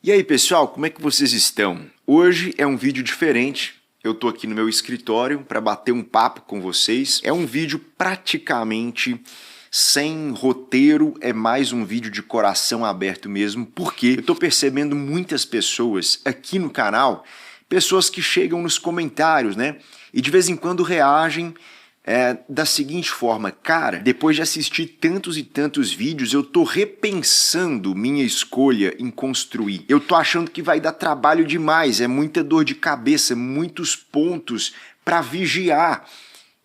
E aí pessoal, como é que vocês estão? Hoje é um vídeo diferente, eu tô aqui no meu escritório para bater um papo com vocês. É um vídeo praticamente sem roteiro, é mais um vídeo de coração aberto mesmo, porque eu tô percebendo muitas pessoas aqui no canal, pessoas que chegam nos comentários, né? E de vez em quando reagem da seguinte forma: cara, depois de assistir tantos e tantos vídeos, eu tô repensando minha escolha em construir. Eu tô achando que vai dar trabalho demais, é muita dor de cabeça, muitos pontos para vigiar.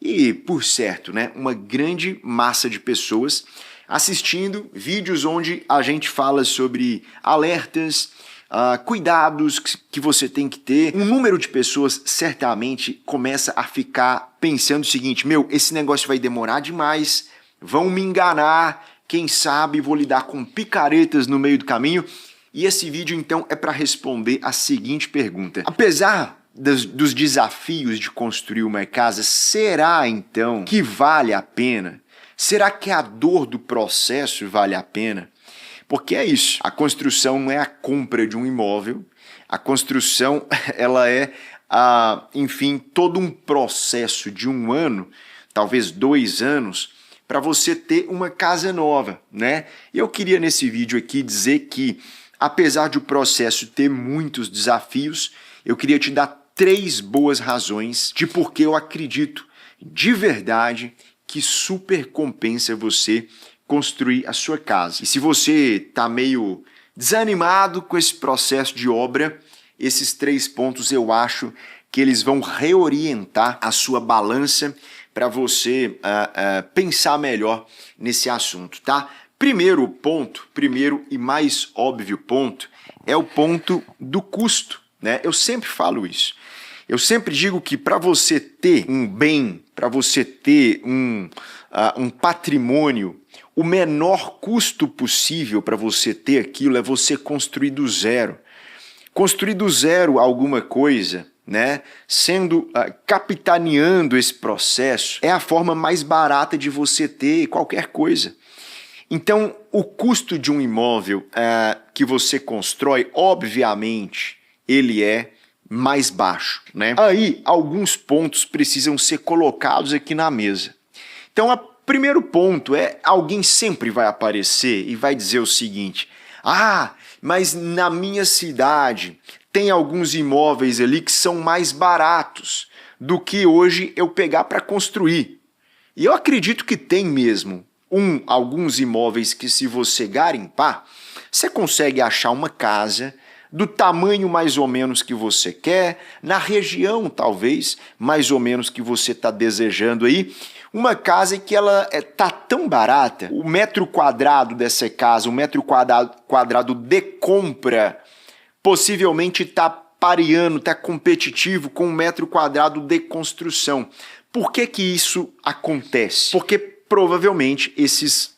E, por certo, né, uma grande massa de pessoas assistindo vídeos onde a gente fala sobre alertas, cuidados que você tem que ter. Um número de pessoas certamente começa a ficar pensando o seguinte: meu, esse negócio vai demorar demais, vão me enganar, quem sabe vou lidar com picaretas no meio do caminho. E esse vídeo então é para responder a seguinte pergunta: apesar dos desafios de construir uma casa, será então que vale a pena? Será que a dor do processo vale a pena? Porque é isso, a construção não é a compra de um imóvel, a construção ela é, enfim, todo um processo de 1 ano, talvez 2 anos, para você ter uma casa nova, né? E eu queria nesse vídeo aqui dizer que, apesar de o processo ter muitos desafios, eu queria te dar 3 boas razões de por que eu acredito de verdade que super compensa você construir a sua casa. E se você está meio desanimado com esse processo de obra, esses 3 pontos eu acho que eles vão reorientar a sua balança para você pensar melhor nesse assunto, tá? Primeiro e mais óbvio ponto, é o ponto do custo, né? Eu sempre falo isso. Eu sempre digo que para você ter um bem, para você ter um patrimônio, o menor custo possível para você ter aquilo é você construir do zero. Construir do zero alguma coisa, né? Capitaneando esse processo, é a forma mais barata de você ter qualquer coisa. Então, o custo de um imóvel que você constrói, obviamente, ele é mais baixo, né? Aí, alguns pontos precisam ser colocados aqui na mesa. Então, o primeiro ponto é: alguém sempre vai aparecer e vai dizer o seguinte: mas na minha cidade tem alguns imóveis ali que são mais baratos do que hoje eu pegar para construir. E eu acredito que tem mesmo alguns imóveis que, se você garimpar, você consegue achar uma casa do tamanho mais ou menos que você quer, na região talvez mais ou menos que você está desejando aí, uma casa que ela está tão barata, o metro quadrado dessa casa, o metro quadrado de compra, possivelmente está pareando, está competitivo com um metro quadrado de construção. Por que que isso acontece? Porque provavelmente esses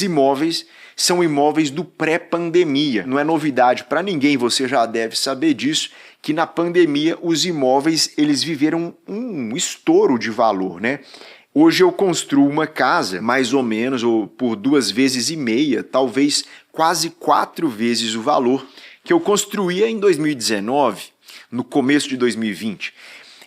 imóveis são imóveis do pré-pandemia. Não é novidade para ninguém, você já deve saber disso, que na pandemia os imóveis eles viveram um estouro de valor, né? Hoje eu construo uma casa mais ou menos ou por 2,5 vezes, talvez quase 4 vezes o valor que eu construía em 2019, no começo de 2020.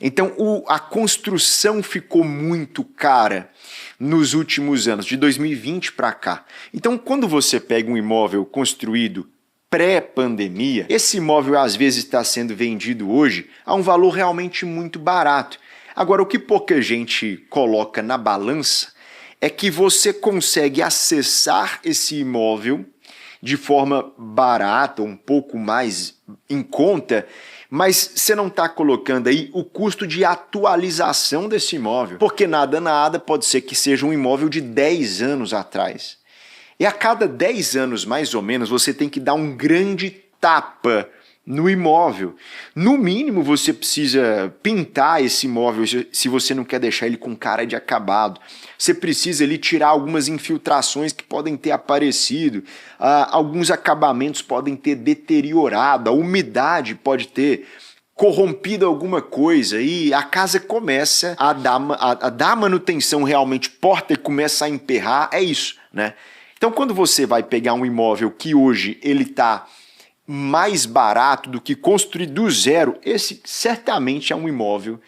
Então a construção ficou muito cara nos últimos anos, de 2020 para cá. Então, quando você pega um imóvel construído pré-pandemia, esse imóvel às vezes está sendo vendido hoje a um valor realmente muito barato. Agora, o que pouca gente coloca na balança é que você consegue acessar esse imóvel de forma barata, um pouco mais em conta, mas você não está colocando aí o custo de atualização desse imóvel, porque nada pode ser que seja um imóvel de 10 anos atrás. E a cada 10 anos, mais ou menos, você tem que dar um grande tapa no imóvel. No mínimo, você precisa pintar esse imóvel se você não quer deixar ele com cara de acabado. Você precisa ali tirar algumas infiltrações que podem ter aparecido, alguns acabamentos podem ter deteriorado, a umidade pode ter corrompido alguma coisa e a casa começa a dar manutenção realmente, porta e começa a emperrar, é isso, né? Então, quando você vai pegar um imóvel que hoje ele está mais barato do que construir do zero, esse certamente é um imóvel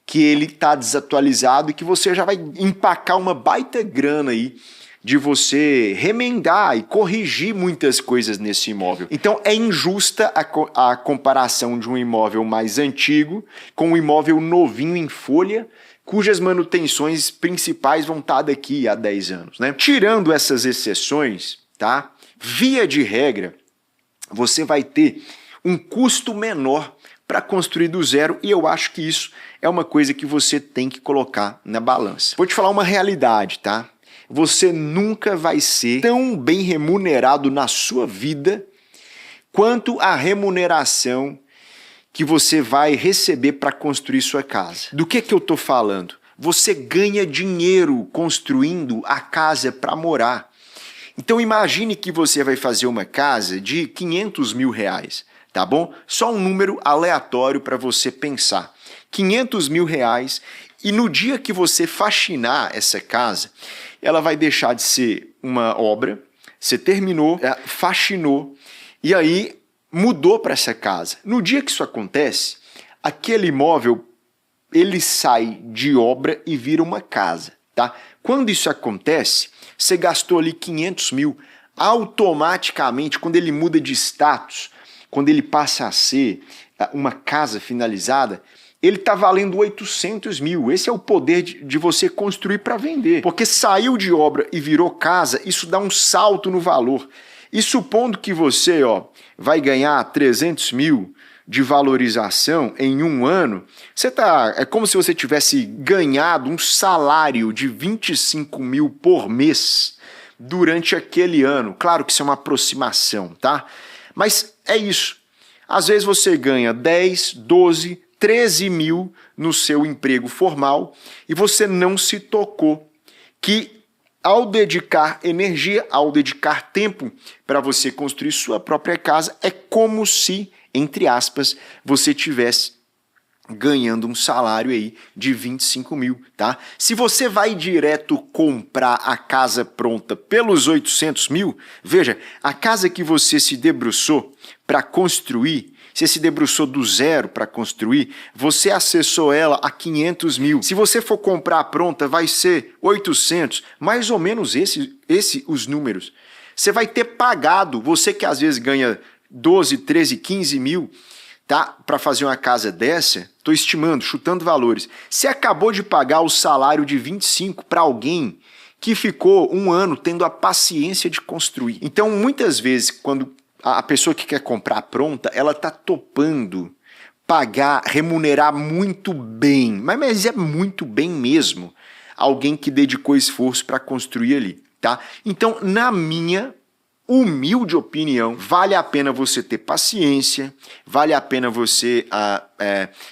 que ele está desatualizado e que você já vai empacar uma baita grana aí de você remendar e corrigir muitas coisas nesse imóvel. Então é injusta a comparação de um imóvel mais antigo com um imóvel novinho em folha, cujas manutenções principais vão estar daqui a 10 anos, né? Tirando essas exceções, tá? Via de regra, você vai ter um custo menor para construir do zero, e eu acho que isso é uma coisa que você tem que colocar na balança. Vou te falar uma realidade, tá? Você nunca vai ser tão bem remunerado na sua vida quanto a remuneração que você vai receber para construir sua casa. Do que eu estou falando? Você ganha dinheiro construindo a casa para morar. Então imagine que você vai fazer uma casa de 500 mil reais, tá bom? Só um número aleatório para você pensar. 500 mil reais, e no dia que você faxinar essa casa, ela vai deixar de ser uma obra, você terminou, faxinou, e aí mudou para essa casa. No dia que isso acontece, aquele imóvel, ele sai de obra e vira uma casa, tá? Quando isso acontece, você gastou ali 500 mil, automaticamente, quando ele muda de status, quando ele passa a ser uma casa finalizada, ele está valendo 800 mil. Esse é o poder de você construir para vender. Porque saiu de obra e virou casa, isso dá um salto no valor. E supondo que você vai ganhar 300 mil de valorização em um ano, é como se você tivesse ganhado um salário de 25 mil por mês durante aquele ano. Claro que isso é uma aproximação, tá? Mas é isso. Às vezes você ganha 10, 12, 13 mil no seu emprego formal e você não se tocou que ao dedicar energia, ao dedicar tempo para você construir sua própria casa, é como se, entre aspas, você tivesse ganhando um salário aí de 25 mil, tá? Se você vai direto comprar a casa pronta pelos 800 mil, veja, a casa que você se debruçou para construir, você se debruçou do zero para construir, você acessou ela a 500 mil. Se você for comprar pronta, vai ser 800, mais ou menos os números. Você vai ter pagado, você que às vezes ganha 12, 13, 15 mil, tá? Para fazer uma casa dessa, estou estimando, chutando valores. Você acabou de pagar o salário de 25 para alguém que ficou um ano tendo a paciência de construir. Então, muitas vezes, quando a pessoa que quer comprar pronta, ela está topando pagar, remunerar muito bem, mas é muito bem mesmo, alguém que dedicou esforço para construir ali, tá? Então, na minha humilde opinião, vale a pena você ter paciência, vale a pena você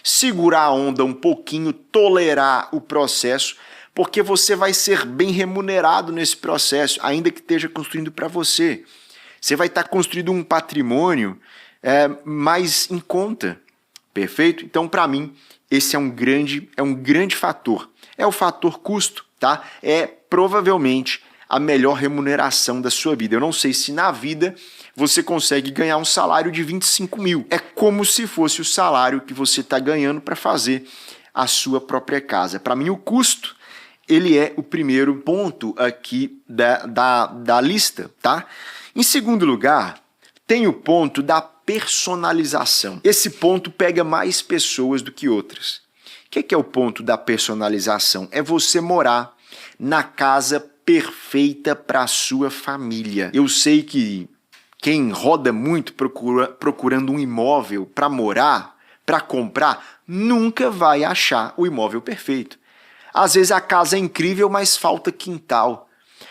segurar a onda um pouquinho, tolerar o processo, porque você vai ser bem remunerado nesse processo, ainda que esteja construindo para você. Você vai estar construindo um patrimônio mais em conta, perfeito? Então, para mim, esse é um grande fator. É o fator custo, tá? É provavelmente a melhor remuneração da sua vida. Eu não sei se na vida você consegue ganhar um salário de 25 mil. É como se fosse o salário que você está ganhando para fazer a sua própria casa. Para mim, o custo, ele é o primeiro ponto aqui da lista, tá? Em segundo lugar, tem o ponto da personalização. Esse ponto pega mais pessoas do que outras. O que é o ponto da personalização? É você morar na casa perfeita para a sua família. Eu sei que quem roda muito procurando um imóvel para morar, para comprar, nunca vai achar o imóvel perfeito. Às vezes a casa é incrível, mas falta quintal.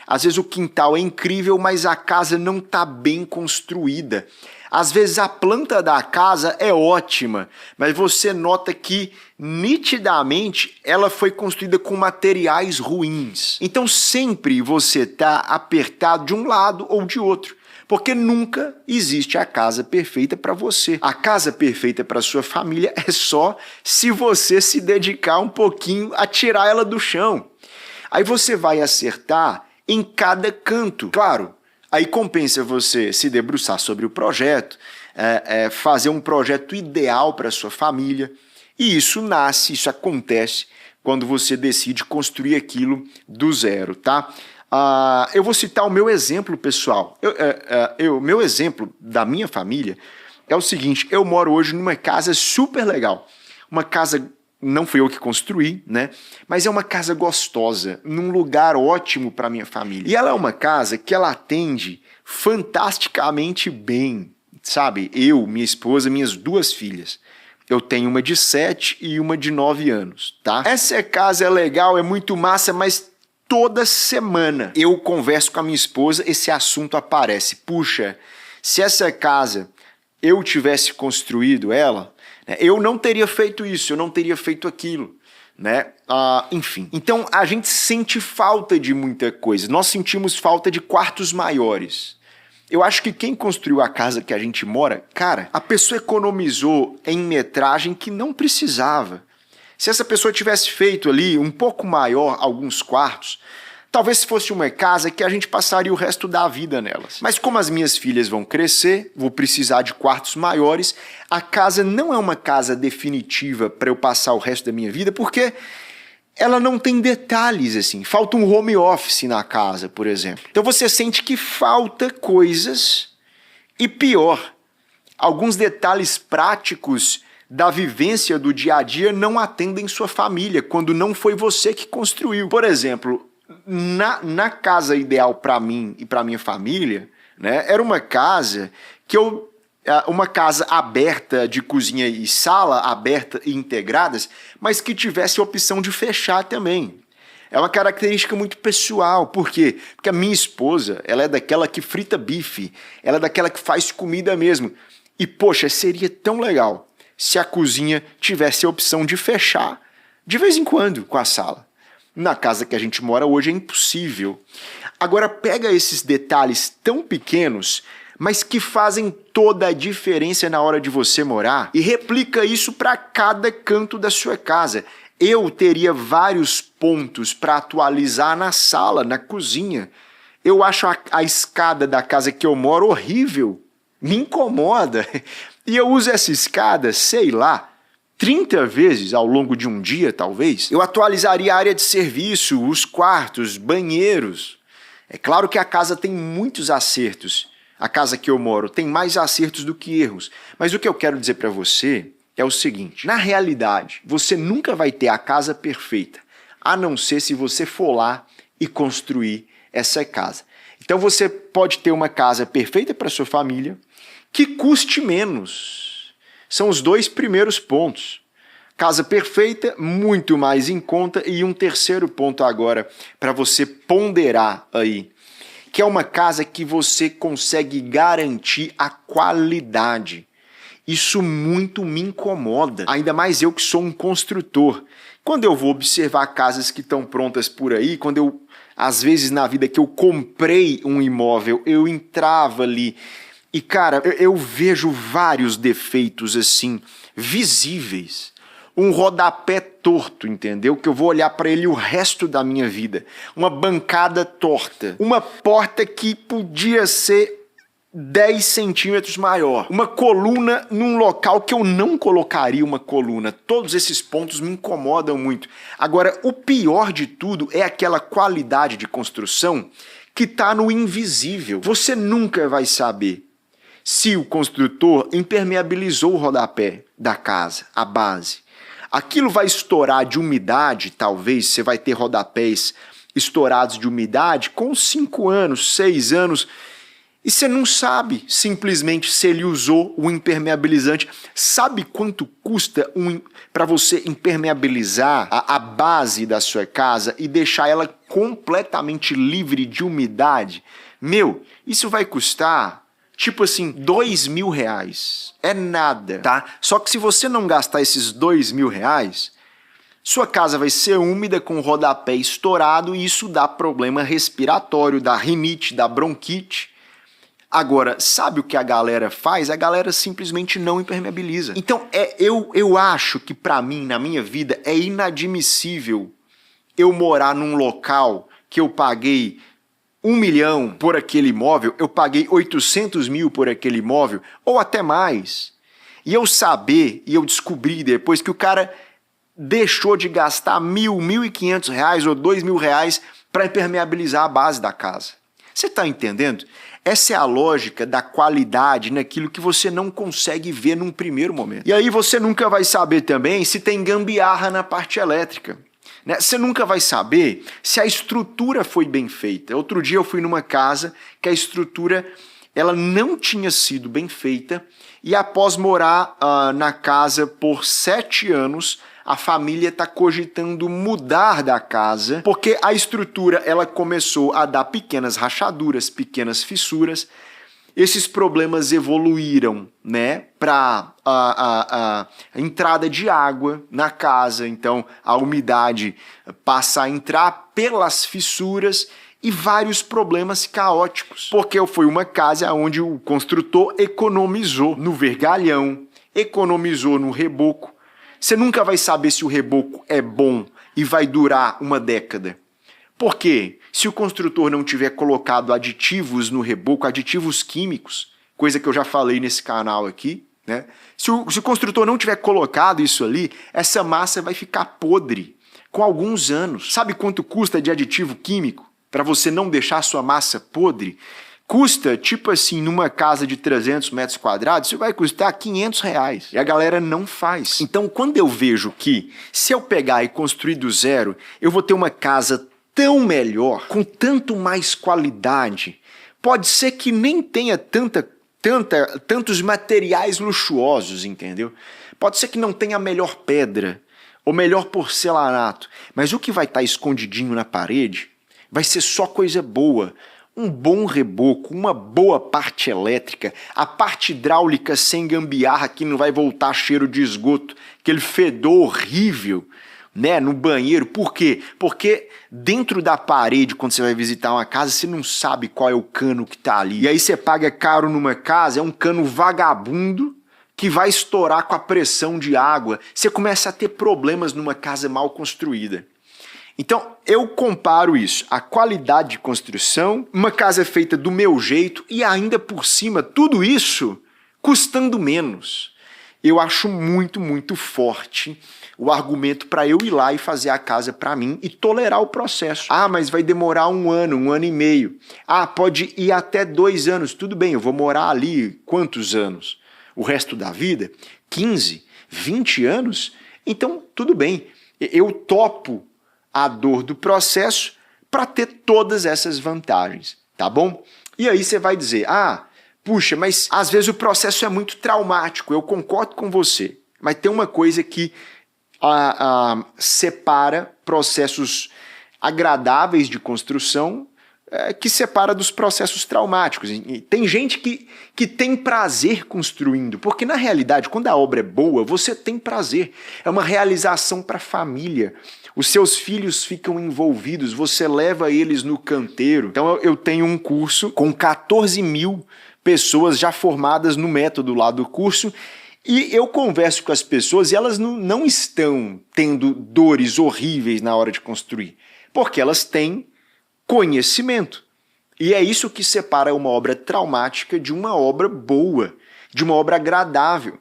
Às vezes o quintal é incrível, mas a casa não está bem construída. Às vezes a planta da casa é ótima, mas você nota que nitidamente ela foi construída com materiais ruins. Então sempre você está apertado de um lado ou de outro, porque nunca existe a casa perfeita para você. A casa perfeita para sua família é só se você se dedicar um pouquinho a tirar ela do chão. Aí você vai acertar em cada canto. Claro, aí compensa você se debruçar sobre o projeto, fazer um projeto ideal para sua família. E isso nasce, isso acontece quando você decide construir aquilo do zero, tá? Eu vou citar o meu exemplo pessoal. Meu exemplo da minha família é o seguinte: eu moro hoje numa casa super legal. Uma casa, não fui eu que construí, né? Mas é uma casa gostosa, num lugar ótimo para minha família. E ela é uma casa que ela atende fantasticamente bem, sabe? Eu, minha esposa, minhas 2 filhas. Eu tenho uma de 7 e uma de 9 anos, tá? Essa casa é legal, é muito massa, mas toda semana eu converso com a minha esposa, esse assunto aparece. Puxa, se essa casa eu tivesse construído ela, eu não teria feito isso, eu não teria feito aquilo, né? Enfim. Então a gente sente falta de muita coisa. Nós sentimos falta de quartos maiores. Eu acho que quem construiu a casa que a gente mora, cara, a pessoa economizou em metragem que não precisava. Se essa pessoa tivesse feito ali um pouco maior alguns quartos, talvez fosse uma casa que a gente passaria o resto da vida nelas. Mas como as minhas filhas vão crescer, vou precisar de quartos maiores, a casa não é uma casa definitiva para eu passar o resto da minha vida, porque ela não tem detalhes, assim. Falta um home office na casa, por exemplo. Então você sente que falta coisas e, pior, alguns detalhes práticos da vivência do dia a dia não atendem sua família, quando não foi você que construiu. Por exemplo, na casa ideal para mim e para minha família, né, era uma casa que uma casa aberta de cozinha e sala, aberta e integradas, mas que tivesse a opção de fechar também. É uma característica muito pessoal. Por quê? Porque a minha esposa, ela é daquela que frita bife, ela é daquela que faz comida mesmo. E, poxa, seria tão legal se a cozinha tivesse a opção de fechar de vez em quando com a sala. Na casa que a gente mora hoje é impossível. Agora pega esses detalhes tão pequenos, mas que fazem toda a diferença na hora de você morar, e replica isso para cada canto da sua casa. Eu teria vários pontos para atualizar na sala, na cozinha. Eu acho a escada da casa que eu moro horrível, me incomoda. E eu uso essa escada, sei lá, 30 vezes ao longo de um dia, talvez. Eu atualizaria a área de serviço, os quartos, banheiros. É claro que a casa tem muitos acertos. A casa que eu moro tem mais acertos do que erros. Mas o que eu quero dizer para você é o seguinte: na realidade, você nunca vai ter a casa perfeita, a não ser se você for lá e construir essa casa. Então você pode ter uma casa perfeita para sua família, que custe menos. São os 2 primeiros pontos. Casa perfeita, muito mais em conta, e um terceiro ponto agora para você ponderar aí, que é uma casa que você consegue garantir a qualidade. Isso muito me incomoda, ainda mais eu que sou um construtor. Quando eu vou observar casas que estão prontas por aí, às vezes na vida que eu comprei um imóvel, eu entrava ali e, cara, eu vejo vários defeitos assim, visíveis. Um rodapé torto, entendeu? Que eu vou olhar para ele o resto da minha vida. Uma bancada torta. Uma porta que podia ser 10 centímetros maior. Uma coluna num local que eu não colocaria uma coluna. Todos esses pontos me incomodam muito. Agora, o pior de tudo é aquela qualidade de construção que está no invisível. Você nunca vai saber se o construtor impermeabilizou o rodapé da casa, a base. Aquilo vai estourar de umidade, talvez, você vai ter rodapés estourados de umidade com 5 anos, 6 anos, e você não sabe simplesmente se ele usou o impermeabilizante. Sabe quanto custa para você impermeabilizar a base da sua casa e deixar ela completamente livre de umidade? Meu, isso vai custar tipo assim, R$2.000. É nada, tá? Só que se você não gastar esses R$2.000, sua casa vai ser úmida com o rodapé estourado e isso dá problema respiratório, dá rinite, dá bronquite. Agora, sabe o que a galera faz? A galera simplesmente não impermeabiliza. Então, eu acho que pra mim, na minha vida, é inadmissível eu morar num local que eu paguei 1 milhão por aquele imóvel, eu paguei 800 mil por aquele imóvel, ou até mais. E eu descobri depois que o cara deixou de gastar R$ 1.500 ou R$ 2.000 para impermeabilizar a base da casa. Você está entendendo? Essa é a lógica da qualidade naquilo que você não consegue ver num primeiro momento. E aí você nunca vai saber também se tem gambiarra na parte elétrica. Você nunca vai saber se a estrutura foi bem feita. Outro dia eu fui numa casa que a estrutura ela não tinha sido bem feita e após morar na casa por 7 anos, a família está cogitando mudar da casa porque a estrutura ela começou a dar pequenas rachaduras, pequenas fissuras. Esses problemas evoluíram, né, para a entrada de água na casa, então a umidade passa a entrar pelas fissuras e vários problemas caóticos, porque foi uma casa onde o construtor economizou no vergalhão, economizou no reboco. Você nunca vai saber se o reboco é bom e vai durar uma década. Por quê? Se o construtor não tiver colocado aditivos no reboco, aditivos químicos, coisa que eu já falei nesse canal aqui, né? Se o construtor não tiver colocado isso ali, essa massa vai ficar podre com alguns anos. Sabe quanto custa de aditivo químico para você não deixar a sua massa podre? Custa, tipo assim, numa casa de 300 metros quadrados, isso vai custar R$ 500. E a galera não faz. Então, quando eu vejo que se eu pegar e construir do zero, eu vou ter uma casa tão melhor, com tanto mais qualidade, pode ser que nem tenha tantos materiais luxuosos, entendeu? Pode ser que não tenha a melhor pedra, ou melhor porcelanato, mas o que vai estar escondidinho na parede vai ser só coisa boa. Um bom reboco, uma boa parte elétrica, a parte hidráulica sem gambiarra que não vai voltar cheiro de esgoto, aquele fedor horrível, né, no banheiro. Por quê? Porque dentro da parede, quando você vai visitar uma casa, você não sabe qual é o cano que está ali. E aí você paga caro numa casa, é um cano vagabundo que vai estourar com a pressão de água. Você começa a ter problemas numa casa mal construída. Então, eu comparo isso, a qualidade de construção, uma casa feita do meu jeito e ainda por cima, tudo isso custando menos. Eu acho muito, muito forte o argumento para eu ir lá e fazer a casa para mim e tolerar o processo. Ah, mas vai demorar 1 ano, 1 ano e meio. Ah, pode ir até 2 anos. Tudo bem, eu vou morar ali quantos anos? O resto da vida? 15, 20 anos? Então, tudo bem. Eu topo a dor do processo para ter todas essas vantagens, tá bom? E aí você vai dizer, puxa, mas às vezes o processo é muito traumático, eu concordo com você, mas tem uma coisa que separa processos agradáveis de construção que separa dos processos traumáticos. E tem gente que tem prazer construindo, porque na realidade, quando a obra é boa, você tem prazer, é uma realização para a família. Os seus filhos ficam envolvidos, você leva eles no canteiro. Então eu tenho um curso com 14 mil pessoas já formadas no método lá do curso e eu converso com as pessoas e elas não estão tendo dores horríveis na hora de construir, porque elas têm conhecimento. E é isso que separa uma obra traumática de uma obra boa, de uma obra agradável.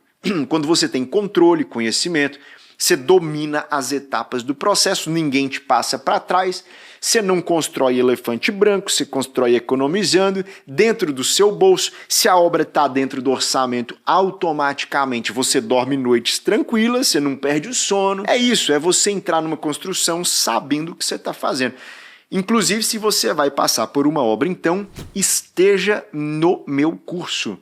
Quando você tem controle, conhecimento, você domina as etapas do processo, ninguém te passa para trás, você não constrói elefante branco, você constrói economizando dentro do seu bolso. Se a obra está dentro do orçamento, automaticamente você dorme noites tranquilas, você não perde o sono. É isso, é você entrar numa construção sabendo o que você está fazendo. Inclusive, se você vai passar por uma obra, então, esteja no meu curso.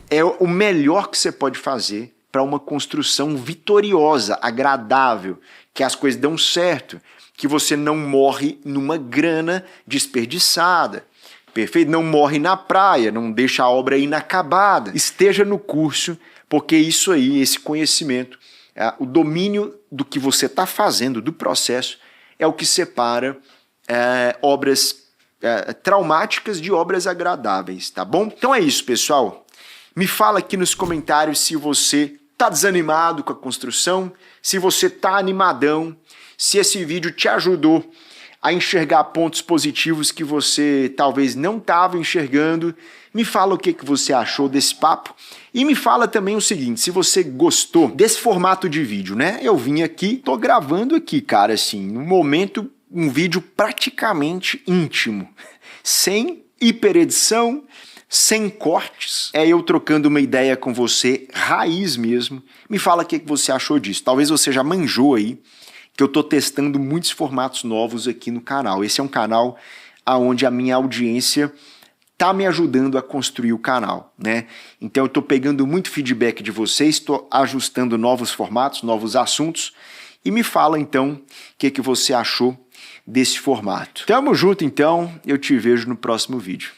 É o melhor que você pode fazer para uma construção vitoriosa, agradável, que as coisas dão certo, que você não morre numa grana desperdiçada, perfeito? Não morre na praia, não deixa a obra inacabada. Esteja no curso, porque isso aí, esse conhecimento, o domínio do que você está fazendo, do processo, é o que separa obras traumáticas de obras agradáveis, tá bom? Então é isso, pessoal. Me fala aqui nos comentários se você está desanimado com a construção, se você está animadão, se esse vídeo te ajudou a enxergar pontos positivos que você talvez não estava enxergando. Me fala o que você achou desse papo e me fala também o seguinte, se você gostou desse formato de vídeo, né? Eu vim aqui, tô gravando aqui, cara, assim, no momento, um vídeo praticamente íntimo, sem hiperedição, sem cortes, é eu trocando uma ideia com você, raiz mesmo. Me fala o que você achou disso. Talvez você já manjou aí que eu tô testando muitos formatos novos aqui no canal. Esse é um canal onde a minha audiência tá me ajudando a construir o canal, né? Então eu tô pegando muito feedback de vocês, tô ajustando novos formatos, novos assuntos, e me fala então o que você achou desse formato. Tamo junto então, eu te vejo no próximo vídeo.